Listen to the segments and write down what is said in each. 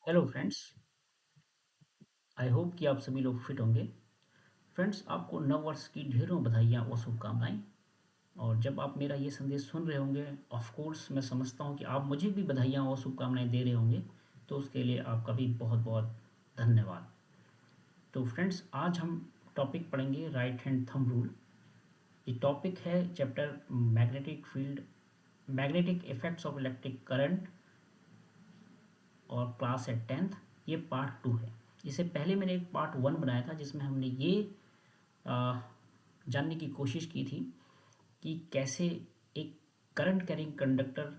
Hello friends. I hope कि आप सभी लोग फिट होंगे। फ्रेंड्स, आपको नव वर्ष की ढेरों बधाइयाँ और शुभकामनाएं। और जब आप मेरा ये संदेश सुन रहे होंगे, ऑफ कोर्स मैं समझता हूँ कि आप मुझे भी बधाइयाँ और शुभकामनाएं दे रहे होंगे। तो उसके लिए आपका भी बहुत बहुत धन्यवाद। तो फ्रेंड्स, आज हम टॉपिक पढ़ेंगे राइट हैंड थंब रूल। ये टॉपिक है chapter magnetic field, magnetic effects of electric current, और क्लास है 10th। ये पार्ट 2 है। इससे पहले मैंने एक पार्ट 1 बनाया था जिसमें हमने ये आ, जानने की कोशिश की थी कि कैसे एक current carrying conductor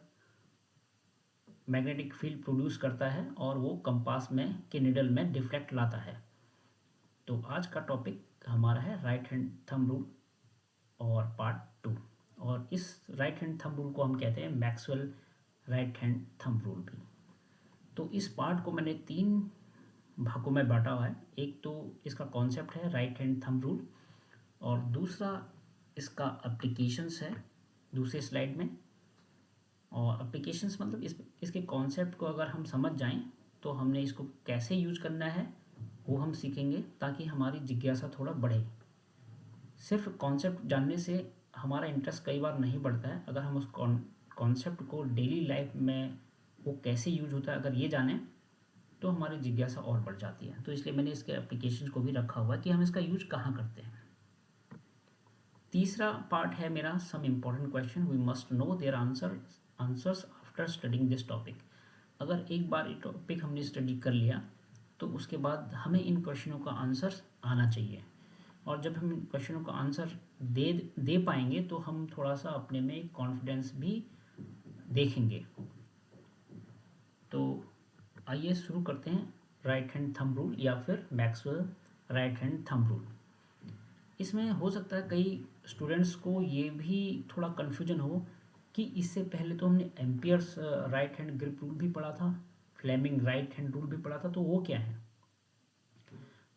magnetic field produce करता है और वो कंपास में के निडल में डिफ्लेक्ट लाता है। तो आज का टॉपिक हमारा है राइट हैंड थंब रूल और पार्ट 2। और इस राइट हैंड थंब रूल को हम कहते हैं Maxwell right hand thumb rule भी। तो इस पार्ट को मैंने 3 भागों में बांटा हुआ है। एक तो इसका कॉन्सेप्ट है राइट हैंड थंब रूल, और दूसरा इसका एप्लीकेशंस है दूसरे स्लाइड में। और एप्लीकेशंस मतलब इसके कॉन्सेप्ट को अगर हम समझ जाएं तो हमने इसको कैसे यूज करना है वो हम सीखेंगे, ताकि हमारी जिज्ञासा थोड़ा बढ़े। सिर्फ कॉन्सेप्ट जानने से हमारा इंटरेस्ट कई बार नहीं बढ़ता है। अगर हम उस कॉन्सेप्ट को डेली लाइफ में वो कैसे यूज होता है अगर ये जानें तो हमारी जिज्ञासा और बढ़ जाती है। तो इसलिए मैंने इसके एप्लीकेशन को भी रखा हुआ है कि हम इसका यूज कहाँ करते हैं। तीसरा पार्ट है मेरा some important question we must know their answers after studying this topic. अगर एक बार ये टॉपिक हमने स्टडी कर लिया तो उसके बाद हमें इन क्वेश्चनों का आंसर आना चाहिए। और जब हम इन क्वेश्चनों का आंसर दे दे पाएंगे तो हम थोड़ा सा अपने में कॉन्फिडेंस भी देखेंगे। तो आइए शुरू करते हैं राइट हैंड थंब रूल या फिर Maxwell right hand thumb rule. इसमें हो सकता है कई स्टूडेंट्स को ये भी थोड़ा कन्फ्यूजन हो कि इससे पहले तो हमने amperes right hand grip rule भी पढ़ा था, फ्लेमिंग राइट हैंड रूल भी पढ़ा था, तो वो क्या है।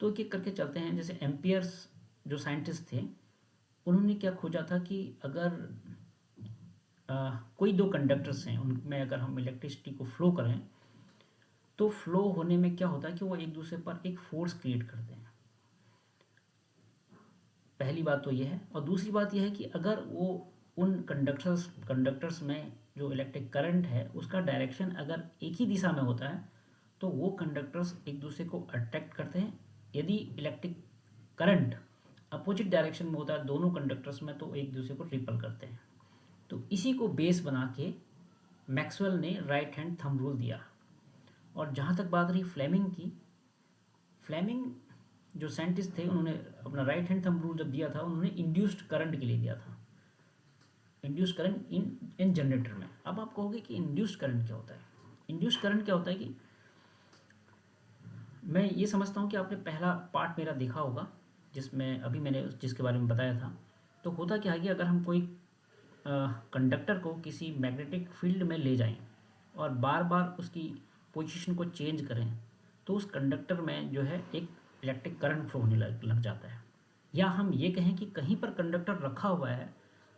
तो एक एक करके चलते हैं। जैसे एम्पियर्स जो साइंटिस्ट थे उन्होंने क्या खोजा था कि अगर कोई दो कंडक्टर्स हैं उनमें अगर हम इलेक्ट्रिसिटी को फ्लो करें तो फ्लो होने में क्या होता है कि वो एक दूसरे पर एक फोर्स क्रिएट करते हैं। पहली बात तो ये है। और दूसरी बात यह है कि अगर वो उन कंडक्टर्स में जो इलेक्ट्रिक करंट है उसका डायरेक्शन अगर एक ही दिशा में होता है तो वो कंडक्टर्स एक दूसरे को अट्रैक्ट करते हैं। यदि इलेक्ट्रिक करंट अपोजिट डायरेक्शन में होता है दोनों कंडक्टर्स में तो एक दूसरे को रिपल करते हैं। तो इसी को बेस बना के मैक्सवेल ने राइट हैंड थंब रूल दिया। और जहाँ तक बात रही फ्लेमिंग की, फ्लेमिंग जो साइंटिस्ट थे उन्होंने अपना राइट हैंड थंब रूल जब दिया था उन्होंने इंड्यूस्ड करंट के लिए दिया था। Induced current in in generator में। अब आप कहोगे कि इंड्यूस्ड करंट क्या होता है। इंड्यूस्ड करंट क्या होता है कि मैं ये समझता हूँ कि आपने पहला पार्ट मेरा देखा होगा जिसमें अभी मैंने जिसके बारे में बताया था। तो होता क्या है कि अगर हम कोई कंडक्टर को किसी मैग्नेटिक फील्ड में ले जाएं और बार बार उसकी पोजीशन को चेंज करें तो उस कंडक्टर में जो है एक इलेक्ट्रिक करंट फ्लो होने लग जाता है। या हम ये कहें कि कहीं पर कंडक्टर रखा हुआ है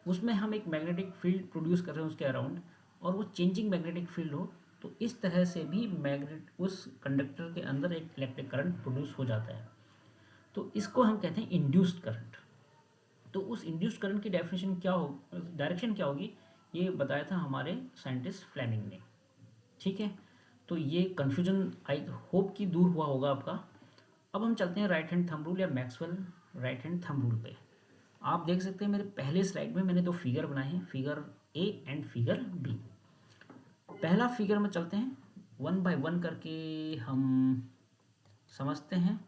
उसमें हम एक मैग्नेटिक फील्ड प्रोड्यूस कर रहे हैं उसके अराउंड, और वो चेंजिंग मैग्नेटिक फील्ड हो तो इस तरह से भी मैग्नेट उस कंडक्टर के अंदर एक इलेक्ट्रिक करंट प्रोड्यूस हो जाता है। तो इसको हम कहते हैं इंड्यूस्ड करंट। तो उस इंड्यूस्ड करंट की डेफिनेशन क्या हो, डायरेक्शन क्या होगी, ये बताया था हमारे साइंटिस्ट फ्लेमिंग ने। ठीक है। तो ये कन्फ्यूजन आई होप कि दूर हुआ होगा आपका। अब हम चलते हैं राइट हैंड थंब रूल या Maxwell right hand thumb rule पे। आप देख सकते हैं मेरे पहले स्लाइड में मैंने दो फिगर बनाए हैं, figure A and figure B. पहला फिगर में चलते हैं, वन बाय वन करके हम समझते हैं।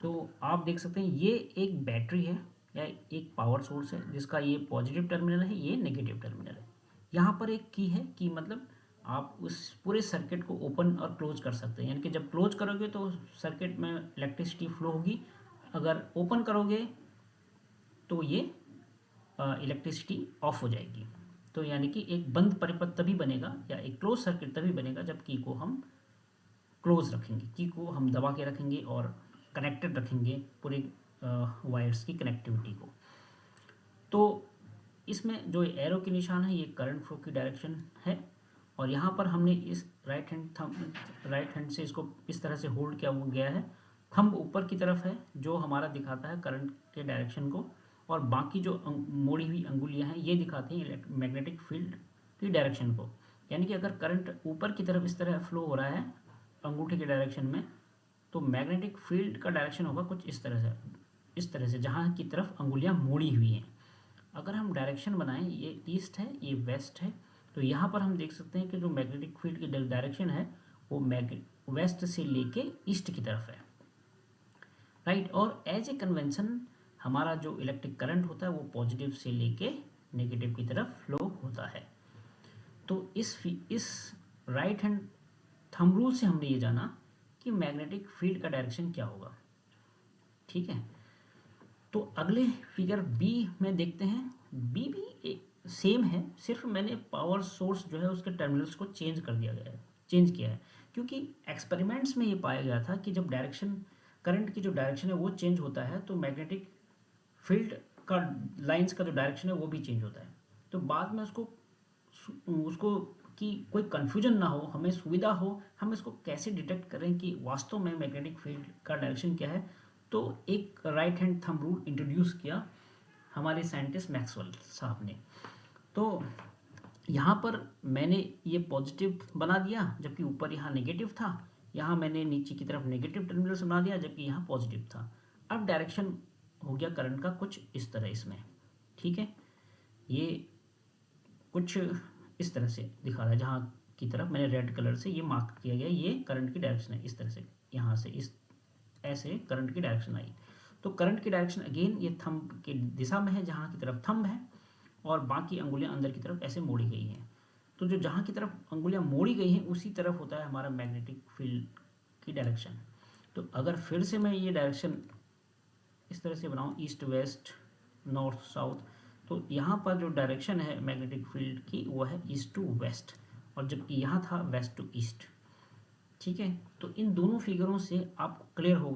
तो आप देख सकते हैं ये एक बैटरी है या एक पावर सोर्स है जिसका ये पॉजिटिव टर्मिनल है, ये नेगेटिव टर्मिनल है। यहाँ पर एक की है कि मतलब आप उस पूरे सर्किट को ओपन और क्लोज कर सकते हैं, यानी कि जब क्लोज करोगे तो सर्किट में इलेक्ट्रिसिटी फ्लो होगी, अगर ओपन करोगे तो ये इलेक्ट्रिसिटी ऑफ हो जाएगी। तो यानी कि एक बंद परिपथ तभी बनेगा या एक क्लोज सर्किट तभी बनेगा जब की को हम क्लोज रखेंगे, की को हम दबा के रखेंगे और कनेक्टेड रखेंगे पूरे वायर्स की कनेक्टिविटी को। तो इसमें जो एरो के निशान है ये करंट फ्लो की डायरेक्शन है, और यहाँ पर हमने इस राइट हैंड से इसको इस तरह से होल्ड किया गया है। थंब ऊपर की तरफ है जो हमारा दिखाता है करंट के डायरेक्शन को, और बाकी जो मोड़ी हुई अंगुलियाँ हैं ये दिखाती हैं मैग्नेटिक फील्ड की डायरेक्शन को। यानी कि अगर करंट ऊपर की तरफ इस तरह फ्लो हो रहा है अंगूठे के डायरेक्शन में, तो मैग्नेटिक फील्ड का डायरेक्शन होगा कुछ इस तरह से जहाँ की तरफ अंगुलियाँ मोड़ी हुई हैं। अगर हम डायरेक्शन बनाएं, ये ईस्ट है ये वेस्ट है, तो यहाँ पर हम देख सकते हैं कि जो मैग्नेटिक फील्ड की डायरेक्शन है वो वेस्ट से लेके ईस्ट की तरफ है, राइट। और एज ए कन्वेंशन हमारा जो इलेक्ट्रिक करंट होता है वो पॉजिटिव से लेके नेगेटिव की तरफ फ्लो होता है। तो इस राइट हैंड थंब रूल से हमने ये जाना कि मैग्नेटिक फील्ड का डायरेक्शन क्या होगा, ठीक है। तो अगले फिगर बी में देखते हैं। बी भी सेम है, सिर्फ मैंने पावर सोर्स जो है उसके टर्मिनल्स को चेंज किया है, क्योंकि एक्सपेरिमेंट्स में ये पाया गया था कि जब डायरेक्शन करंट की जो डायरेक्शन है वो चेंज होता है तो मैग्नेटिक फील्ड का लाइंस का जो डायरेक्शन है वो भी चेंज होता है। तो बाद में उसको कि कोई कन्फ्यूजन ना हो, हमें सुविधा हो, हम इसको कैसे डिटेक्ट करें कि वास्तव में मैग्नेटिक फील्ड का डायरेक्शन क्या है, तो एक right hand thumb rule introduce किया हमारे साइंटिस्ट मैक्सवेल साहब ने। तो यहाँ पर मैंने ये पॉजिटिव बना दिया जबकि ऊपर यहाँ नेगेटिव था, यहाँ मैंने नीचे की तरफ नेगेटिव टर्मिनल्स बना दिया जबकि यहाँ पॉजिटिव था। अब डायरेक्शन हो गया करंट का कुछ इस तरह इसमें, ठीक है। ये कुछ इस तरह से दिखा रहा है, जहाँ की तरफ मैंने रेड कलर से ये मार्क किया गया, ये करंट की डायरेक्शन है। इस तरह से यहाँ से इस ऐसे करंट की डायरेक्शन आई। तो करंट की डायरेक्शन अगेन ये थंब की दिशा में है जहाँ की तरफ थंब है, और बाकी अंगुलियाँ अंदर की तरफ ऐसे मोड़ी गई हैं। तो जो जहाँ की तरफ अंगुलियाँ मोड़ी गई हैं उसी तरफ होता है हमारा मैग्नेटिक फील्ड की डायरेक्शन। तो अगर फिर से मैं ये डायरेक्शन इस तरह से बनाऊँ, ईस्ट वेस्ट नॉर्थ साउथ, तो यहाँ पर जो डायरेक्शन है मैग्नेटिक फील्ड की वो है ईस्ट टू वेस्ट, और जबकि यहाँ था वेस्ट टू ईस्ट, ठीक है। तो इन दोनों फिगरों से आपको क्लियर हो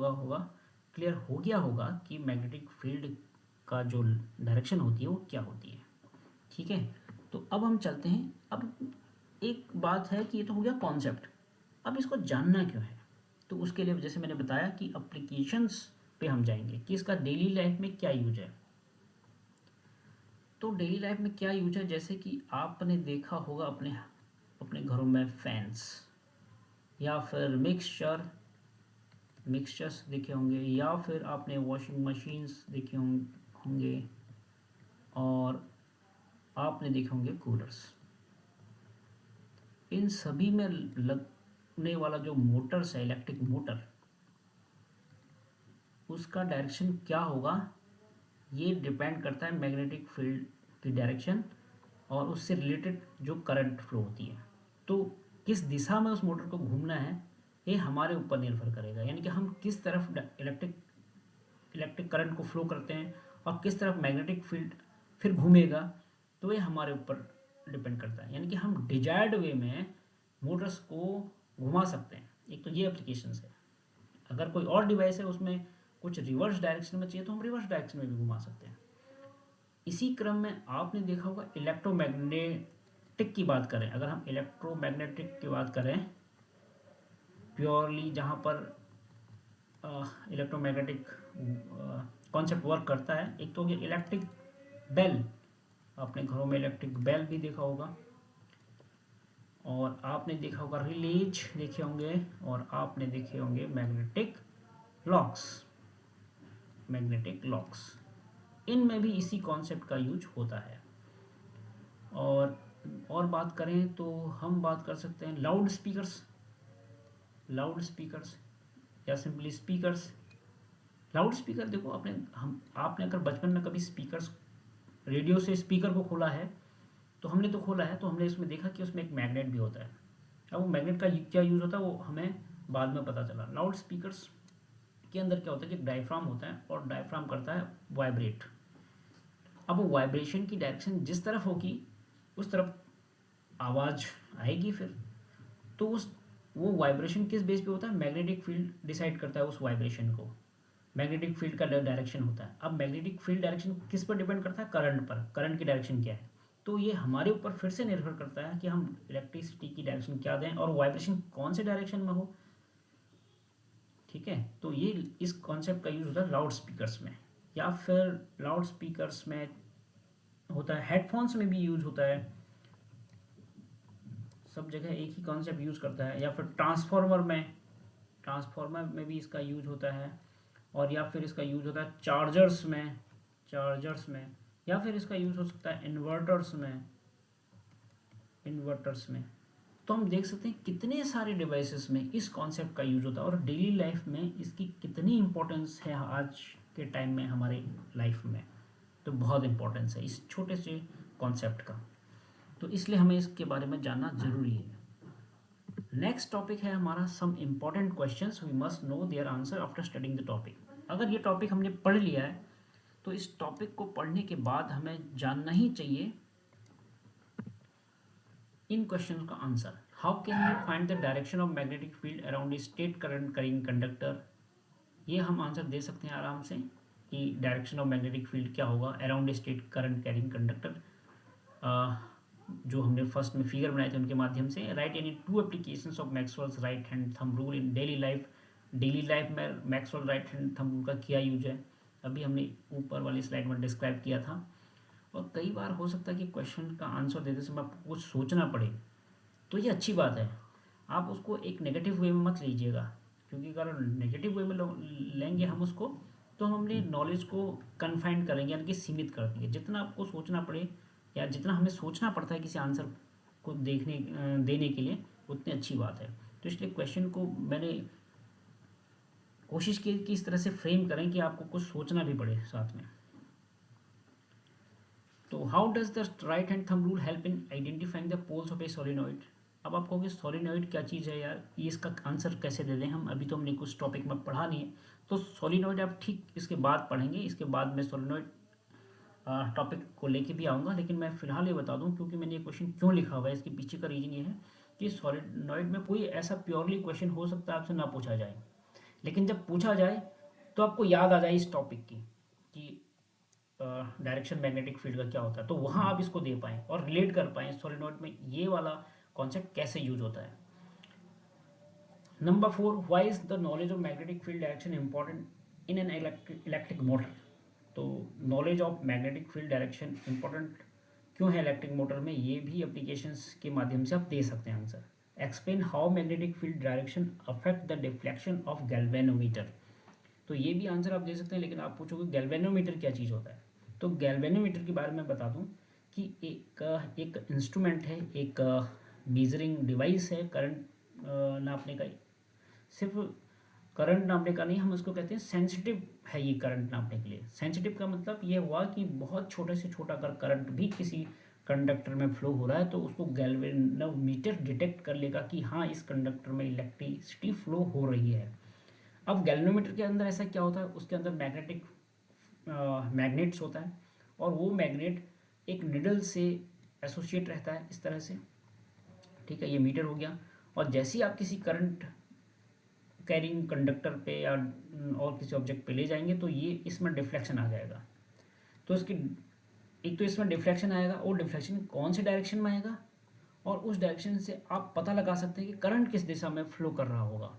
गया होगा कि मैग्नेटिक फील्ड का जो डायरेक्शन होती है वो क्या होती है, ठीक है। तो अब हम चलते हैं। अब एक बात है कि ये तो हो गया कॉन्सेप्ट, अब इसको जानना क्यों है। तो उसके लिए जैसे मैंने बताया कि एप्लीकेशंस पे हम जाएंगे कि इसका डेली लाइफ में क्या यूज है। तो डेली लाइफ में क्या यूज है, जैसे कि आपने देखा होगा अपने घरों में फैंस, या फिर मिक्सचर्स देखे होंगे, या फिर आपने वॉशिंग मशीन्स देखे होंगे, और आपने देखे होंगे कूलर्स। इन सभी में लगने वाला जो मोटर्स है, इलेक्ट्रिक मोटर, उसका डायरेक्शन क्या होगा ये डिपेंड करता है मैग्नेटिक फील्ड की डायरेक्शन और उससे रिलेटेड जो करंट फ्लो होती है। तो किस दिशा में उस मोटर को घूमना है ये हमारे ऊपर निर्भर करेगा, यानी कि हम किस तरफ इलेक्ट्रिक करंट को फ्लो करते हैं और किस तरफ मैग्नेटिक फील्ड फिर घूमेगा, तो ये हमारे ऊपर डिपेंड करता है। यानी कि हम डिजायर्ड वे में मोटर्स को घुमा सकते हैं। एक तो ये एप्लीकेशंस है। अगर कोई और डिवाइस है उसमें कुछ रिवर्स डायरेक्शन में चाहिए तो हम रिवर्स डायरेक्शन में भी घुमा सकते हैं। इसी क्रम में आपने देखा होगा इलेक्ट्रोमैग्नेटिक की बात करें, अगर हम इलेक्ट्रोमैग्नेटिक की बात करें प्योरली जहाँ पर इलेक्ट्रोमैग्नेटिक कॉन्सेप्ट वर्क करता है, एक तो ये इलेक्ट्रिक बेल, आपने घरों में इलेक्ट्रिक बेल भी देखा होगा, और आपने देखा होगा रिलेज देखे होंगे, और आपने देखे होंगे मैग्नेटिक लॉक्स। इनमें भी इसी कॉन्सेप्ट का यूज होता है। और बात करें तो हम बात कर सकते हैं लाउड स्पीकर्स या सिंपली स्पीकर्स। लाउड स्पीकर देखो, आपने अगर बचपन में कभी रेडियो से स्पीकर को खोला है, तो हमने इसमें देखा कि उसमें एक मैग्नेट भी होता है। अब वो मैग्नेट का क्या यूज़ होता है वो हमें बाद में पता चला। लाउड स्पीकर्स के अंदर क्या होता है कि डायफ्राम होता है, और डायफ्राम करता है वाइब्रेट। अब वो वाइब्रेशन की डायरेक्शन जिस तरफ होगी उस तरफ आवाज़ आएगी। फिर तो वो वाइब्रेशन किस बेस पे होता है, मैग्नेटिक फील्ड डिसाइड करता है उस वाइब्रेशन को। मैग्नेटिक फील्ड का डायरेक्शन होता है। अब मैग्नेटिक फील्ड डायरेक्शन किस पर डिपेंड करता है, करंट पर। करंट की डायरेक्शन क्या है, तो ये हमारे ऊपर फिर से निर्भर करता है कि हम इलेक्ट्रिसिटी की डायरेक्शन क्या दें और वाइब्रेशन कौन से डायरेक्शन में हो। ठीक है, तो ये इस कॉन्सेप्ट का यूज़ होता है लाउड स्पीकर्स में, या फिर लाउड स्पीकर्स में होता है, हेडफोन्स में भी यूज होता है, सब जगह एक ही कॉन्सेप्ट यूज़ करता है। या फिर ट्रांसफार्मर में भी इसका यूज होता है, और या फिर इसका यूज होता है चार्जर्स में, या फिर इसका यूज हो सकता है इन्वर्टर्स में। तो हम देख सकते हैं कितने सारे डिवाइसेस में इस कॉन्सेप्ट का यूज होता है, और डेली लाइफ में इसकी कितनी इंपॉर्टेंस है आज के टाइम में हमारे लाइफ में। तो बहुत इंपॉर्टेंस है इस छोटे से कॉन्सेप्ट का, तो इसलिए हमें इसके बारे में जानना जरूरी है। नेक्स्ट टॉपिक है हमारा some important questions we must know their answer after studying the topic. अगर ये टॉपिक हमने पढ़ लिया है तो इस टॉपिक को पढ़ने के बाद हमें जानना ही चाहिए इन क्वेश्चन का answer. How can we find the direction of magnetic field around straight current carrying conductor. ये हम आंसर दे सकते हैं आराम से कि डायरेक्शन ऑफ मैग्नेटिक फील्ड क्या होगा around straight current carrying conductor, जो हमने फर्स्ट में फिगर बनाए थे उनके माध्यम से। Write any two applications of Maxwell's right hand thumb rule in daily life. Daily life में Maxwell right hand thumb rule का क्या यूज है, अभी हमने ऊपर वाली स्लाइड में डिस्क्राइब किया था। और कई बार हो सकता है कि क्वेश्चन का आंसर देते समय आपको कुछ सोचना पड़े, तो ये अच्छी बात है। आप उसको एक नेगेटिव वे में मत लीजिएगा, क्योंकि अगर नेगेटिव वे में लेंगे हम उसको, तो हम अपनी नॉलेज को कन्फाइंड करेंगे, यानी कि सीमित कर देंगे। जितना आपको सोचना पड़े या जितना हमें सोचना पड़ता है किसी आंसर को देने के लिए, उतनी अच्छी बात है। तो इसलिए क्वेश्चन को मैंने कोशिश की कि इस तरह से फ्रेम करें कि आपको कुछ सोचना भी पड़े साथ में। तो how does the right hand thumb rule help in identifying the poles of a solenoid. अब आप कहोगे सोलिनॉइड क्या चीज़ है यार, ये इसका आंसर कैसे दे दें हम, अभी तो हमने कुछ टॉपिक में पढ़ा नहीं है। तो सोलिनॉइड आप ठीक इसके बाद पढ़ेंगे, इसके बाद में सोलिनॉइड टॉपिक को लेके भी आऊँगा, लेकिन मैं फिलहाल ये बता दूँ क्योंकि मैंने ये क्वेश्चन क्यों लिखा हुआ है, इसके पीछे का रीज़न ये है कि सॉलिनॉइड में कोई ऐसा प्योरली क्वेश्चन हो सकता है आपसे ना पूछा जाए, लेकिन जब पूछा जाए तो आपको याद आ जाए इस टॉपिक की कि डायरेक्शन मैग्नेटिक फील्ड का क्या होता है, तो वहाँ आप इसको दे पाएँ और रिलेट कर पाएँ सॉलिनॉइड में ये वाला कॉन्सेप्ट कैसे यूज होता है। Number 4, why is the knowledge of magnetic field direction important in an electric motor. तो knowledge of magnetic field direction important क्यों है इलेक्ट्रिक मोटर में, ये भी एप्लीकेशंस के माध्यम से आप दे सकते हैं answer. Explain how magnetic field direction affect the deflection of galvanometer. तो ये भी आंसर आप दे सकते हैं, लेकिन आप पूछोगे गैल्वेनोमीटर क्या चीज़ होता है। तो गैल्वेनोमीटर के बारे में बता दूं कि एक इंस्ट्रूमेंट है, एक मेजरिंग डिवाइस है करंट नापने का। सिर्फ करंट नापने का नहीं, हम उसको कहते हैं सेंसिटिव है ये करंट नापने के लिए। सेंसिटिव का मतलब ये हुआ कि बहुत छोटे से छोटा अगर करंट भी किसी कंडक्टर में फ्लो हो रहा है तो उसको गैल्वेनोमीटर डिटेक्ट कर लेगा कि हाँ इस कंडक्टर में इलेक्ट्रिसिटी फ्लो हो रही है। अब गैल्वेनोमीटर के अंदर ऐसा क्या होता है, उसके अंदर मैग्नेट्स होता है, और वो मैग्नेट एक निडल से एसोसिएट रहता है इस तरह से। ठीक है, ये मीटर हो गया। और जैसे ही आप किसी करंट कैरिंग कंडक्टर पे या और किसी ऑब्जेक्ट पे ले जाएंगे तो ये इसमें डिफ्लेक्शन आ जाएगा। तो इसकी एक तो इसमें डिफ्लेक्शन आएगा, और डिफ्लेक्शन कौन से डायरेक्शन में आएगा, और उस डायरेक्शन से आप पता लगा सकते हैं कि करंट किस दिशा में फ्लो कर रहा होगा।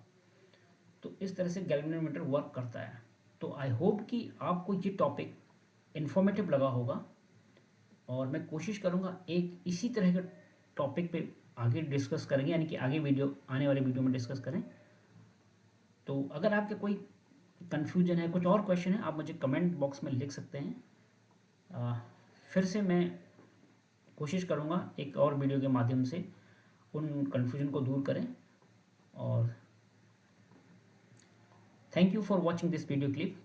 तो इस तरह से गैल्वेनोमीटर वर्क करता है। तो आई होप कि आपको ये टॉपिक इन्फॉर्मेटिव लगा होगा, और मैं कोशिश करूँगा एक इसी तरह के टॉपिक पे आगे डिस्कस करेंगे, यानी कि आगे आने वाले वीडियो में डिस्कस करें। तो अगर आपके कोई कन्फ्यूजन है, कुछ और क्वेश्चन है, आप मुझे कमेंट बॉक्स में लिख सकते हैं। फिर से मैं कोशिश करूँगा एक और वीडियो के माध्यम से उन कन्फ्यूजन को दूर करें। और thank you for watching this video clip.